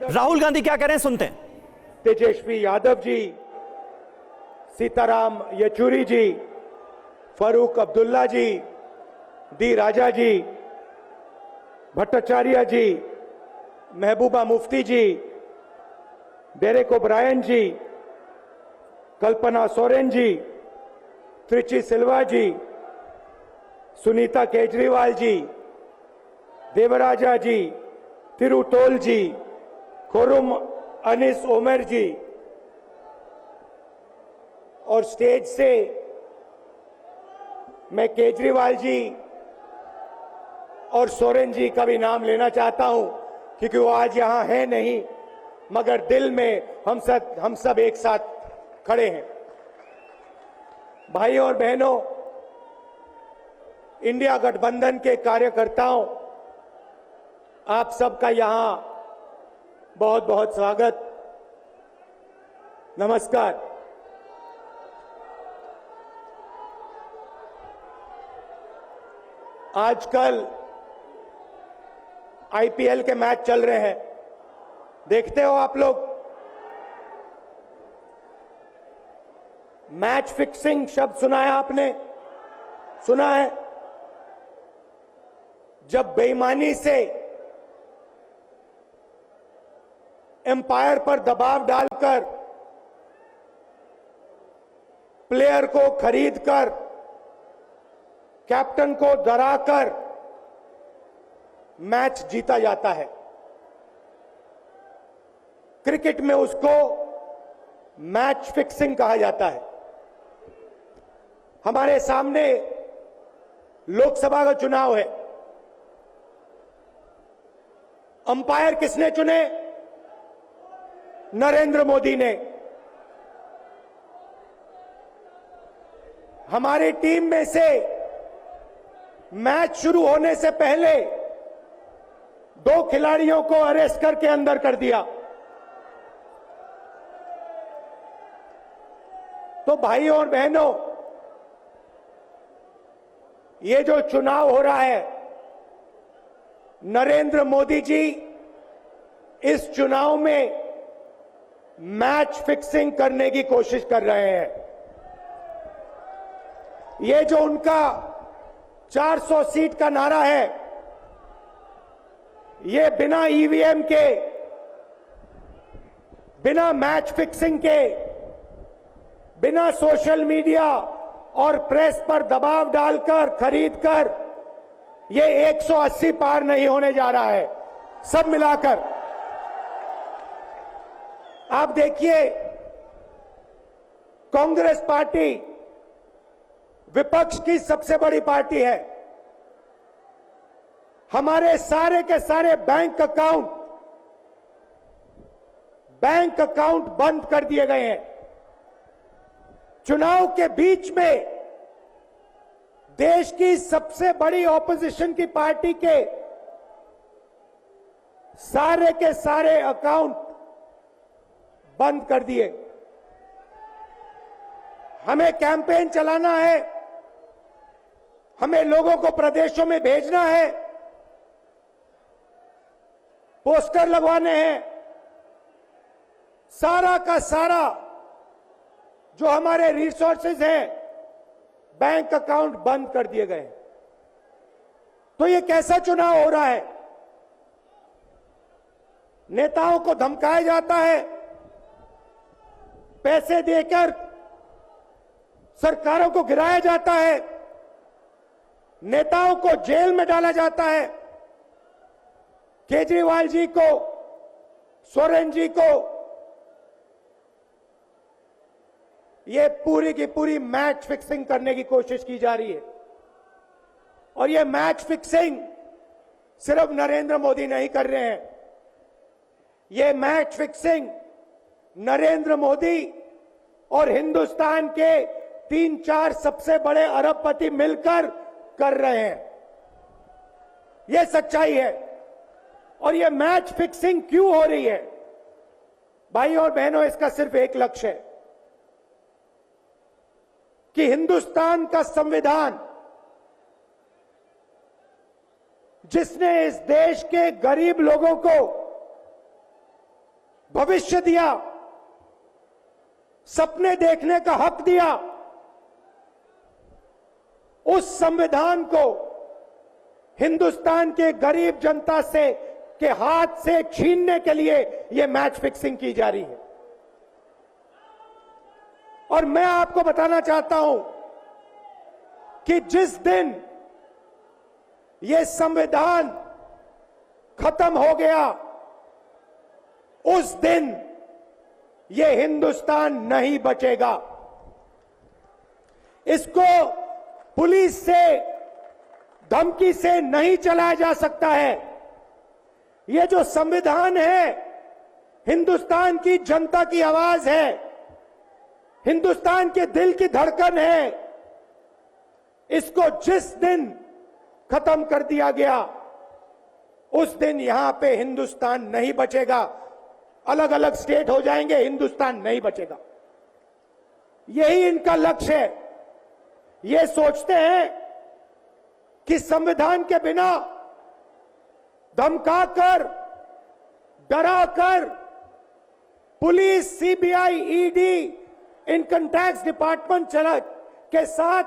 राहुल गांधी क्या कह रहे हैं, सुनते हैं। तेजस्वी यादव जी, सीताराम येचुरी जी, फारूक अब्दुल्ला जी, डी राजा जी, भट्टाचार्य जी, महबूबा मुफ्ती जी, डेरेक ओब्रायन जी, कल्पना सोरेन जी, त्रिची सिल्वा जी, सुनीता केजरीवाल जी, देवराजा जी, तिरुतोल जी, खुरुम अनिस उमर जी, और स्टेज से मैं केजरीवाल जी और सोरेन जी का भी नाम लेना चाहता हूं, क्योंकि वो आज यहां है नहीं, मगर दिल में हम सब एक साथ खड़े हैं। भाइयों और बहनों, इंडिया गठबंधन के कार्यकर्ताओं, आप सबका यहां बहुत बहुत स्वागत, नमस्कार। आजकल आईपीएल के मैच चल रहे हैं, देखते हो आप लोग। मैच फिक्सिंग शब्द सुना है आपने? सुना है? जब बेईमानी से एम्पायर पर दबाव डालकर प्लेयर को खरीदकर कैप्टन को डराकर मैच जीता जाता है। क्रिकेट में उसको मैच फिक्सिंग कहा जाता है। हमारे सामने लोकसभा का चुनाव है। अंपायर किसने चुने? नरेंद्र मोदी ने। हमारी टीम में से मैच शुरू होने से पहले 2 खिलाड़ियों को अरेस्ट करके अंदर कर दिया। तो भाइयों और बहनों, ये जो चुनाव हो रहा है, नरेंद्र मोदी जी इस चुनाव में मैच फिक्सिंग करने की कोशिश कर रहे हैं। ये जो उनका 400 सीट का नारा है, ये बिना ईवीएम के, बिना मैच फिक्सिंग के, बिना सोशल मीडिया और प्रेस पर दबाव डालकर खरीदकर, ये 180 पार नहीं होने जा रहा है। सब मिलाकर आप देखिए, कांग्रेस पार्टी विपक्ष की सबसे बड़ी पार्टी है। हमारे सारे के सारे बैंक अकाउंट बंद कर दिए गए हैं। चुनाव के बीच में देश की सबसे बड़ी ऑपोजिशन की पार्टी के सारे अकाउंट बंद कर दिए। हमें कैंपेन चलाना है, हमें लोगों को प्रदेशों में भेजना है, पोस्टर लगवाने हैं। सारा का सारा जो हमारे रिसोर्सेज हैं, बैंक अकाउंट बंद कर दिए गए। तो ये कैसा चुनाव हो रहा है? नेताओं को धमकाया जाता है, पैसे देकर सरकारों को गिराया जाता है, नेताओं को जेल में डाला जाता है। केजरीवाल जी को, सोरेन जी को, ये पूरी की पूरी मैच फिक्सिंग करने की कोशिश की जा रही है। और ये मैच फिक्सिंग सिर्फ नरेंद्र मोदी नहीं कर रहे हैं। ये मैच फिक्सिंग नरेंद्र मोदी और हिंदुस्तान के 3-4 सबसे बड़े अरबपति मिलकर कर रहे हैं। ये सच्चाई है। और ये मैच फिक्सिंग क्यों हो रही है? भाइयों और बहनों, इसका सिर्फ एक लक्ष्य है कि हिंदुस्तान का संविधान, जिसने इस देश के गरीब लोगों को भविष्य दिया, सपने देखने का हक दिया, उस संविधान को हिंदुस्तान के गरीब जनता से के हाथ से छीनने के लिए यह मैच फिक्सिंग की जा रही है। और मैं आपको बताना चाहता हूं कि जिस दिन यह संविधान खत्म हो गया, उस दिन यह हिंदुस्तान नहीं बचेगा। इसको पुलिस से, धमकी से नहीं चलाया जा सकता है। यह जो संविधान है, हिंदुस्तान की जनता की आवाज है, हिंदुस्तान के दिल की धड़कन है। इसको जिस दिन खत्म कर दिया गया, उस दिन यहां पे हिंदुस्तान नहीं बचेगा। अलग अलग स्टेट हो जाएंगे, हिंदुस्तान नहीं बचेगा। यही इनका लक्ष्य है। ये सोचते हैं कि संविधान के बिना धमकाकर, डराकर police, CBI, ED, income tax department के साथ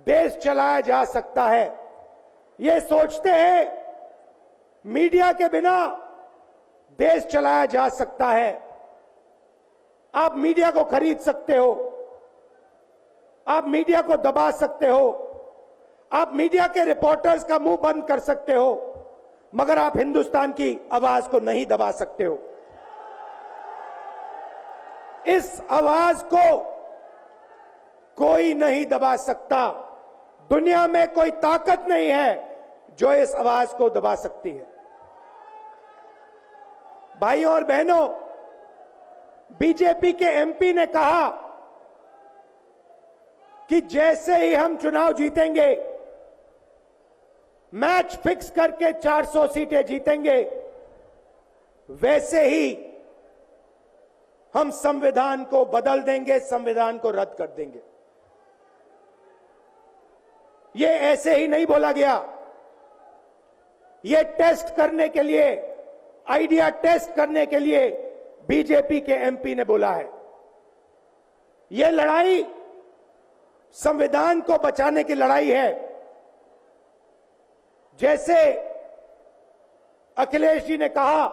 देश चलाया जा सकता है। ये सोचते हैं मीडिया के बिना देश चलाया जा सकता है। आप मीडिया को खरीद सकते हो, आप मीडिया को दबा सकते हो, आप मीडिया के रिपोर्टर्स का मुंह बंद कर सकते हो, मगर आप हिंदुस्तान की आवाज को नहीं दबा सकते हो। इस आवाज को कोई नहीं दबा सकता। दुनिया में कोई ताकत नहीं है जो इस आवाज को दबा सकती है। भाइयों और बहनों, बीजेपी के एमपी ने कहा कि जैसे ही हम चुनाव जीतेंगे, मैच फिक्स करके 400 सीटें जीतेंगे, वैसे ही हम संविधान को बदल देंगे, संविधान को रद्द कर देंगे। ये ऐसे ही नहीं बोला गया। ये टेस्ट करने के लिए, आइडिया टेस्ट करने के लिए बीजेपी के एमपी ने बोला है। ये लड़ाई संविधान को बचाने की लड़ाई है। जैसे अखिलेश जी ने कहा,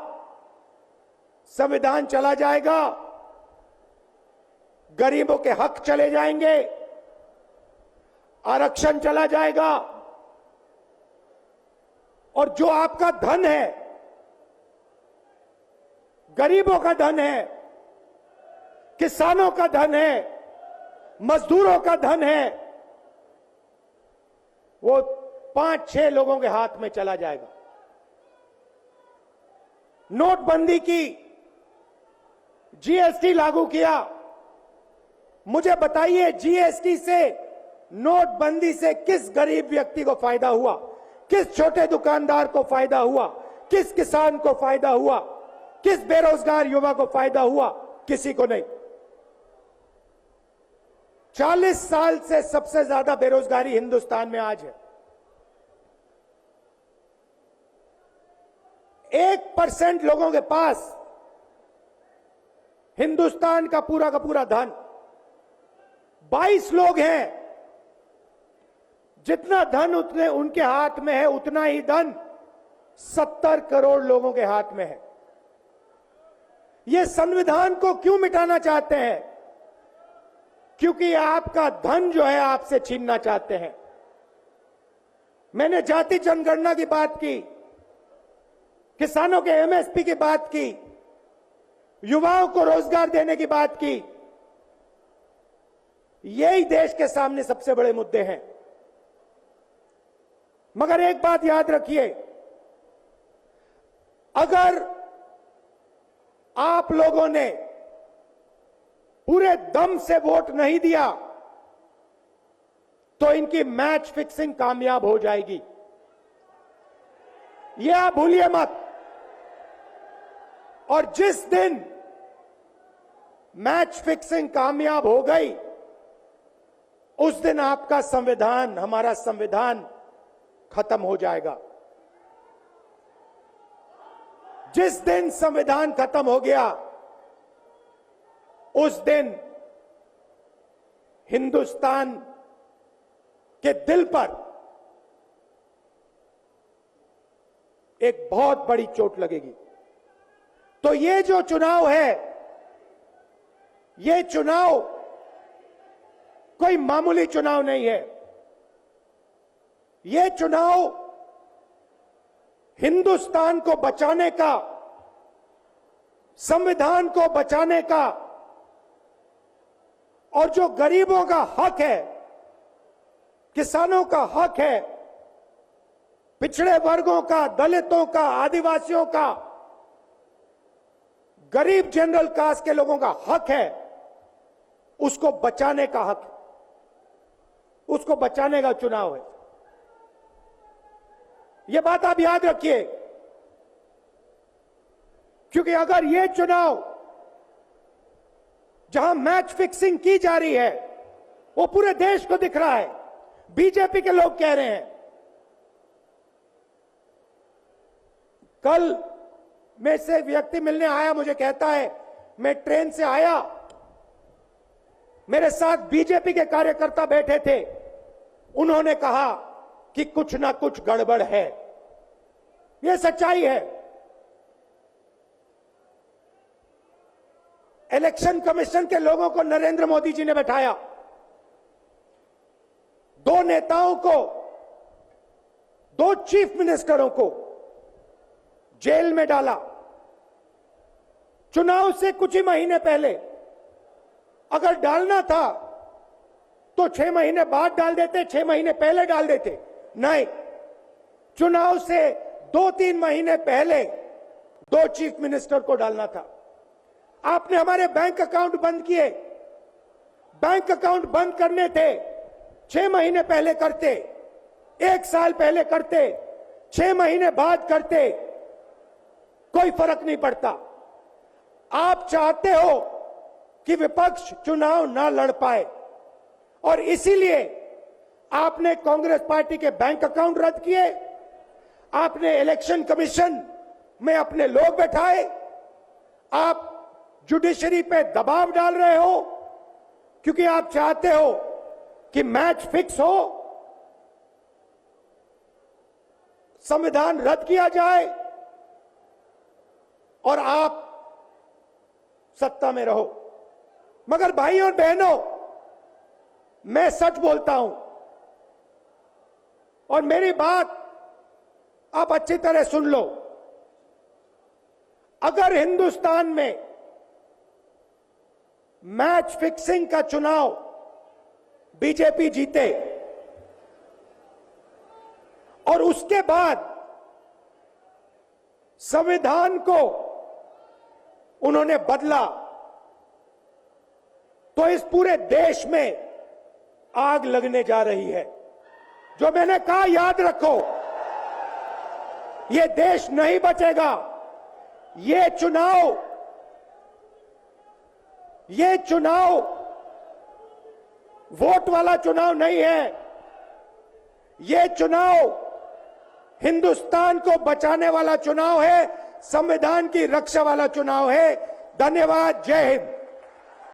संविधान चला जाएगा, गरीबों के हक चले जाएंगे, आरक्षण चला जाएगा, और जो आपका धन है, गरीबों का धन है, किसानों का धन है, मजदूरों का धन है, वो 5-6 लोगों के हाथ में चला जाएगा। नोटबंदी की, जीएसटी लागू किया। मुझे बताइए, जीएसटी से, नोटबंदी से किस गरीब व्यक्ति को फायदा हुआ? किस छोटे दुकानदार को फायदा हुआ? किस किसान को फायदा हुआ? किस बेरोजगार युवा को फायदा हुआ? किसी को नहीं। 40 साल से सबसे ज्यादा बेरोजगारी हिंदुस्तान में आज है। 1% लोगों के पास हिंदुस्तान का पूरा धन, 22 लोग हैं। जितना धन उतने उनके हाथ में है, उतना ही धन 70 करोड़ लोगों के हाथ में है। ये संविधान को क्यों मिटाना चाहते हैं? क्योंकि आपका धन जो है आपसे छीनना चाहते हैं। मैंने जाति जनगणना की बात की, किसानों के एमएसपी की बात की, युवाओं को रोजगार देने की बात की। यही देश के सामने सबसे बड़े मुद्दे हैं। मगर एक बात याद रखिए, अगर आप लोगों ने पूरे दम से वोट नहीं दिया, तो इनकी मैच फिक्सिंग कामयाब हो जाएगी। यह आप भूलिए मत। और जिस दिन मैच फिक्सिंग कामयाब हो गई, उस दिन आपका संविधान, हमारा संविधान खत्म हो जाएगा। जिस दिन संविधान खत्म हो गया उस दिन हिंदुस्तान के दिल पर एक बहुत बड़ी चोट लगेगी। तो ये जो चुनाव है, ये चुनाव कोई मामूली चुनाव नहीं है। ये चुनाव हिंदुस्तान को बचाने का, संविधान को बचाने का, और जो गरीबों का हक है, किसानों का हक है, पिछड़े वर्गों का, दलितों का, आदिवासियों का, गरीब जनरल कास्ट के लोगों का हक है, उसको बचाने का हक है, उसको बचाने का चुनाव है। यह बात आप याद रखिए, क्योंकि अगर यह चुनाव जहां मैच फिक्सिंग की जा रही है वो पूरे देश को दिख रहा है, बीजेपी के लोग कह रहे हैं। कल में से व्यक्ति मिलने आया, मुझे कहता है मैं ट्रेन से आया, मेरे साथ बीजेपी के कार्यकर्ता बैठे थे, उन्होंने कहा कि कुछ ना कुछ गड़बड़ है। यह सच्चाई है। इलेक्शन कमीशन के लोगों को नरेंद्र मोदी जी ने बैठाया, दो नेताओं को, दो चीफ मिनिस्टरों को जेल में डाला। चुनाव से कुछ ही महीने पहले अगर डालना था तो 6 महीने बाद डाल देते, 6 महीने पहले डाल देते। नहीं, चुनाव से 2-3 महीने पहले 2 चीफ मिनिस्टर को डालना था। आपने हमारे बैंक अकाउंट बंद किए। बैंक अकाउंट बंद करने थे, 6 महीने पहले करते, 1 साल पहले करते, 6 महीने बाद करते, कोई फर्क नहीं पड़ता। आप चाहते हो कि विपक्ष चुनाव ना लड़ पाए, और इसीलिए आपने कांग्रेस पार्टी के बैंक अकाउंट रद्द किए, आपने इलेक्शन कमीशन में अपने लोग बैठाए, आप जुडिशरी पे दबाव डाल रहे हो, क्योंकि आप चाहते हो कि मैच फिक्स हो, संविधान रद्द किया जाए और आप सत्ता में रहो। मगर भाइयों और बहनों, मैं सच बोलता हूं और मेरी बात आप अच्छी तरह सुन लो। अगर हिंदुस्तान में मैच फिक्सिंग का चुनाव बीजेपी जीते और उसके बाद संविधान को उन्होंने बदला, तो इस पूरे देश में आग लगने जा रही है। जो मैंने कहा याद रखो, यह देश नहीं बचेगा। ये चुनाव वोट वाला चुनाव नहीं है। ये चुनाव हिंदुस्तान को बचाने वाला चुनाव है, संविधान की रक्षा वाला चुनाव है। धन्यवाद। जय हिंद।